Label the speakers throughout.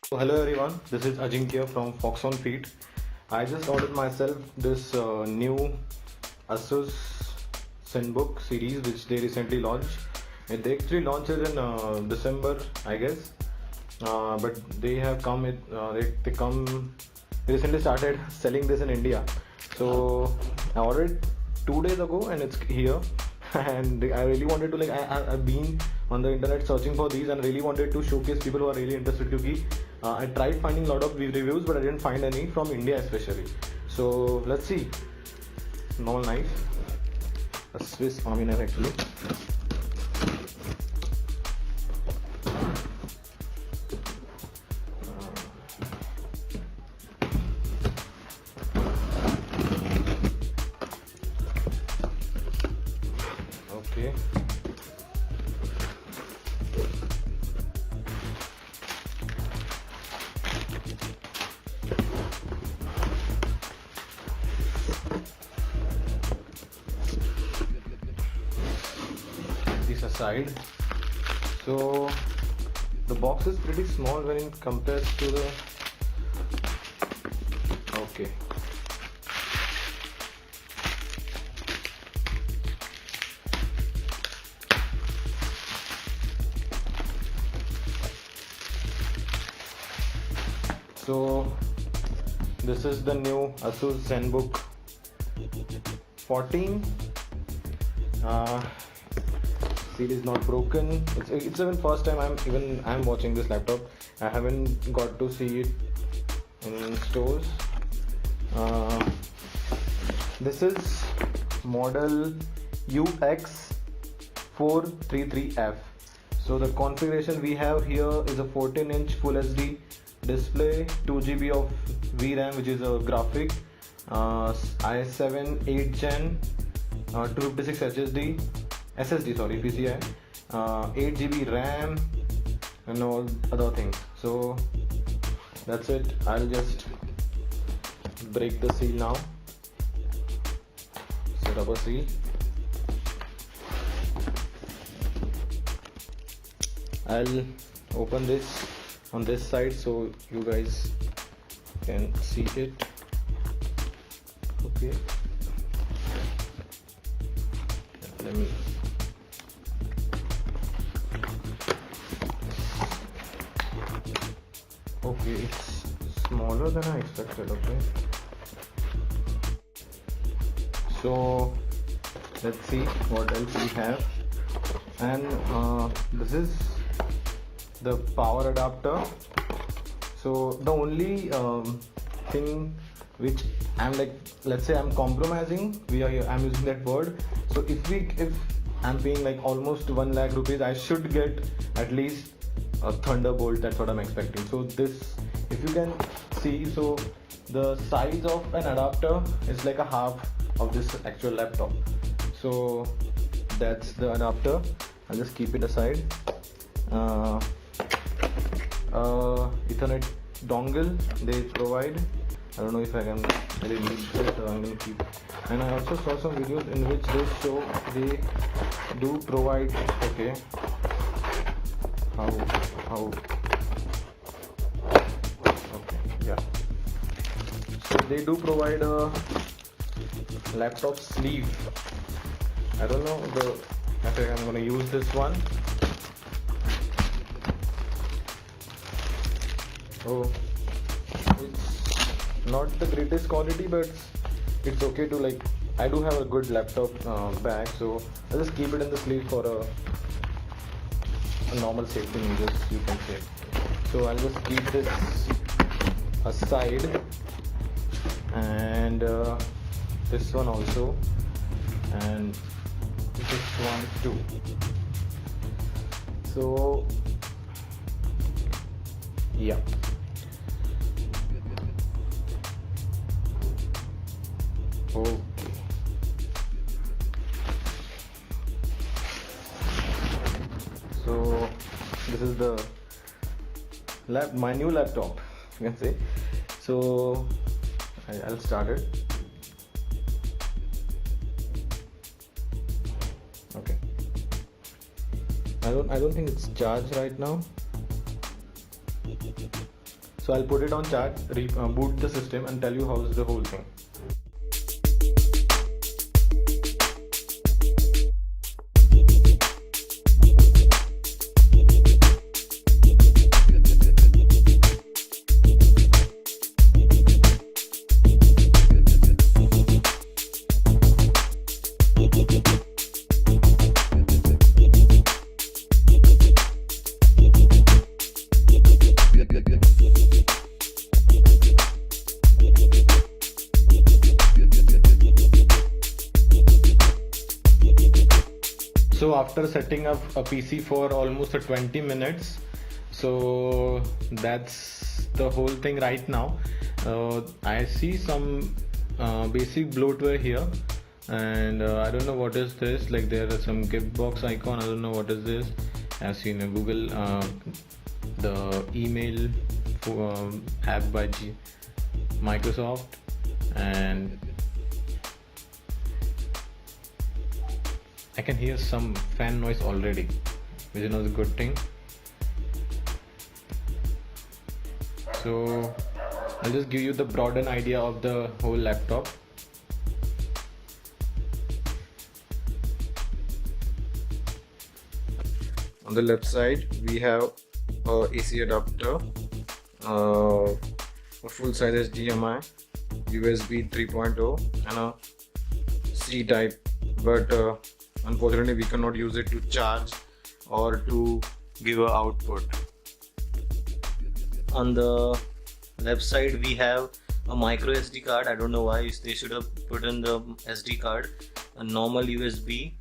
Speaker 1: So hello everyone, this is Ajinkya from Fox on Feet. I just ordered myself this new Asus Zenbook series which they recently launched. They actually launched it in December, I guess. But they have come. They recently started selling this in India. So I ordered it 2 days ago and it's here. And I really wanted to I've been on the internet searching for these and really wanted to showcase people who are really interested because I tried finding a lot of reviews but I didn't find any from India especially. So let's see. Normal knife, a Swiss Army knife actually. Okay. This aside, so the box is pretty small when it compares to the okay. So this is the new Asus Zenbook 14. Seal is not broken. It's even first time I'm watching this laptop. I haven't got to see it in stores. This is model UX433F. So the configuration we have here is a 14-inch Full HD display, 2 GB of VRAM, which is a graphic, i7 8 Gen, 256 SSD, sorry, PCI, 8 GB RAM, and all other things. So that's it. I'll just break the seal now. So rubber seal. I'll open this on this side so you guys can see it. Okay, let me okay, it's smaller than I expected. Okay, so let's see what else we have. And this is the power adapter. So the only thing which I'm let's say I'm compromising, I'm using that word. So if I'm paying like almost 1 lakh rupees, I should get at least a Thunderbolt. That's what I'm expecting. So this, if you can see, so the size of an adapter is like a half of this actual laptop. So that's the adapter. I'll just keep it aside. Ethernet dongle they provide. I don't know if I can really reach it, so I'm gonna keep. And I also saw some videos in which they do provide. Okay, how okay, yeah. So they do provide a laptop sleeve. I don't know I think I'm gonna use this one. Oh, it's not the greatest quality, but it's okay to I do have a good laptop bag, so I'll just keep it in the sleeve for a normal safety measures, you can say. So I'll just keep this aside, and this one also, and this one too. So yeah. Okay. So this is the my new laptop, you can say. So I'll start it. Okay. I don't think it's charged right now. So I'll put it on charge, boot the system and tell you how's the whole thing. So after setting up a PC for almost 20 minutes, so that's the whole thing right now. I see some basic bloatware here, and I don't know what is this. Like there is some gift box icon. I don't know what is this. I've seen a Google the email app by Microsoft, and I can hear some fan noise already, which is another good thing. So I'll just give you the broader idea of the whole laptop. On the left side we have a AC adapter, a full size HDMI, USB 3.0 and a C type, but unfortunately we cannot use it to charge or to give a output. On the left side we have a micro SD card. I don't know why they should have put in the SD card, a normal USB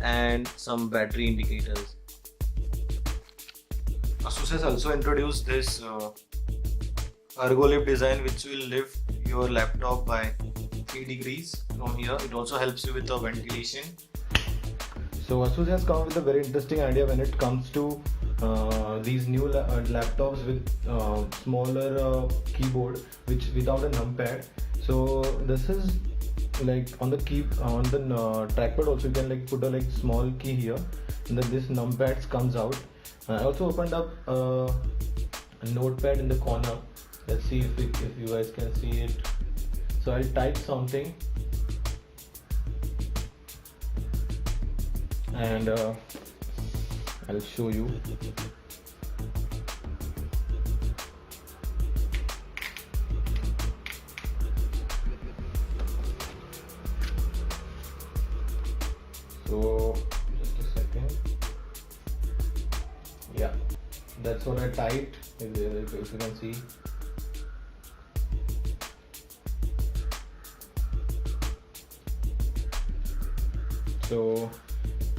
Speaker 1: and some battery indicators. Asus has also introduced this ergo lift design, which will lift your laptop by 3 degrees from here. It also helps you with the ventilation. So Asus has come with a very interesting idea when it comes to these new laptops with smaller keyboard, which without a numpad. So this is like on the trackpad also you can like put a like small key here, and then this numpad comes out. I also opened up a notepad in the corner. Let's see if you guys can see it. So I'll type something and I'll show you. So just a second. Yeah, that's what I typed, if you can see. So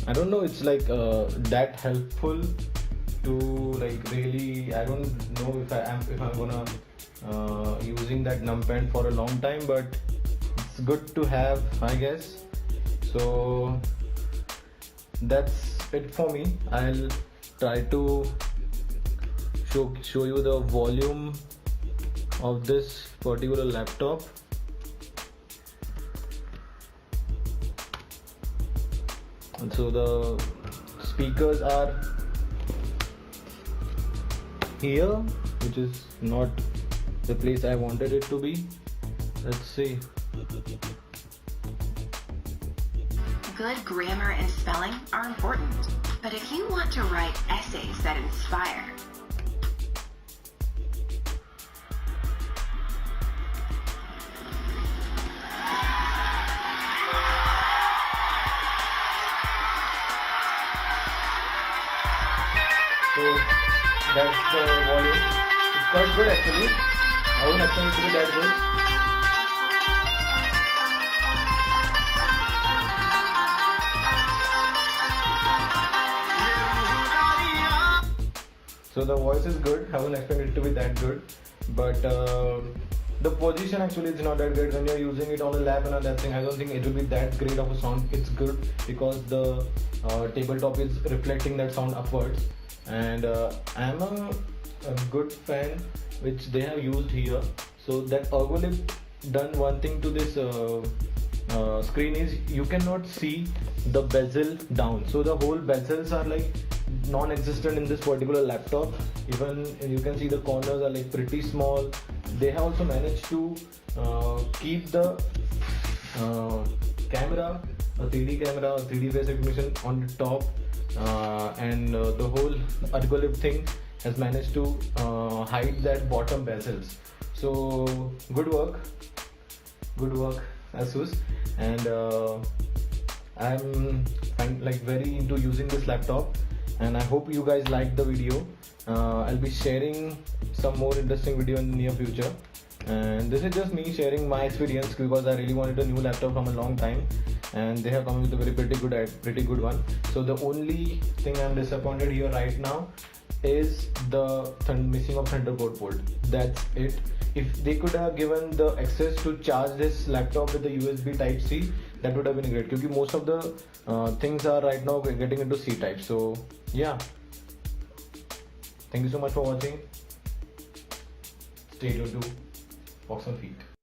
Speaker 1: I don't know, it's like that helpful to like really, I don't know if I'm gonna using that numpad for a long time, but it's good to have, I guess. So that's it for me. I'll try to show you the volume of this particular laptop. And so the speakers are here, which is not the place I wanted it to be. Let's see.
Speaker 2: Good grammar and spelling are important, but if you want to write essays that inspire,
Speaker 1: so that's the volume. It's quite good actually. I wouldn't expect it to be that good. So the voice is good. I wouldn't expect it to be that good, but the position actually is not that great when you're using it on a lap and all that thing. I don't think it will be that great of a sound. It's good because the tabletop is reflecting that sound upwards, and I'm a good fan which they have used here. So that ergo lift done one thing to this screen is you cannot see the bezel down, so the whole bezels are like non-existent in this particular laptop. Even you can see the corners are like pretty small. They have also managed to keep the camera, a 3D camera, a 3D face recognition on the top, and the whole ergolip thing has managed to hide that bottom bezels. So good work Asus. And I'm like very into using this laptop, and I hope you guys liked the video. I'll be sharing some more interesting video in the near future, and this is just me sharing my experience because I really wanted a new laptop from a long time, and they have come with a pretty good one. So the only thing I'm disappointed here right now is the missing of Thunderbolt port. That's it. If they could have given the access to charge this laptop with the USB type C, that would have been great, because most of the things are right now getting into C type. So yeah, thank you so much for watching. Stay tuned to Box on Feet.